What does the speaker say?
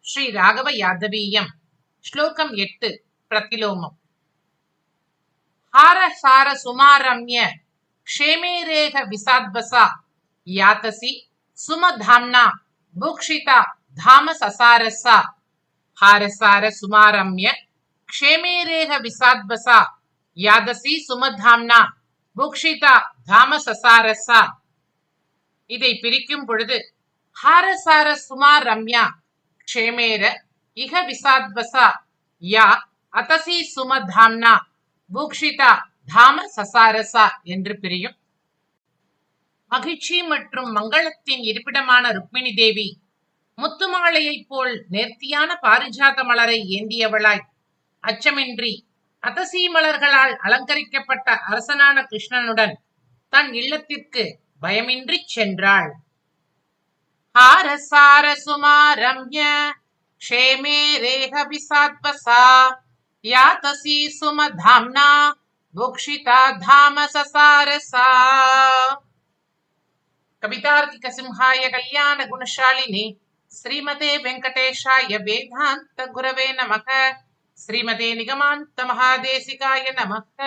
ஸ்ரீ ராகவ யாதவீயம் ஸ்லோகம் 8 பிரதிலோமம். ஹார சார சுமாரம்ய க்ஷேமேரேக விசாத்வசா யாதசி சுமதாம்னா பூக்ஷிதா தாம சசாரசா. ஹாரசார சுமாரம்ய க்ஷேமேரேக விசாத்வசா யாதசி சுமதாம்னா பூக்ஷிதா தாம சசாரசா. இதை பிரிக்கும் பொழுது ஹாரசார சுமாரம்யா க்ஷேமேர இக விசாத்வசா யா அதசி சுமதாம்னா பூக்ஷிதா தாம சசாரசா என்று பிரியும். மகிழ்ச்சி மற்றும் மங்களத்தின் இருப்பிடமான ருக்மிணி தேவி முத்துமாலையைப் போல் நேர்த்தியான பாரிஜாத மலரை ஏந்தியவளாய் அச்சமின்றி அதசி மலர்களால் அலங்கரிக்கப்பட்ட அரசனான கிருஷ்ணனுடன் தன் இல்லத்திற்கு பயமின்றி சென்றாள். ஹாரசார சுமாரம்ய க்ஷேமேரேக விசாத்வசா யாதசி சுமதாம்னா பூக்ஷிதா தாம சசாரசா. கவிதார்க்கிக சிம்ஹாய கல்யாண குணசாலினி ஸ்ரீமதே வெங்கடேஷாய வேதாந்த குரவே நமக. ஸ்ரீமதே நிகமாந்த மகாதேசிகாய நமக.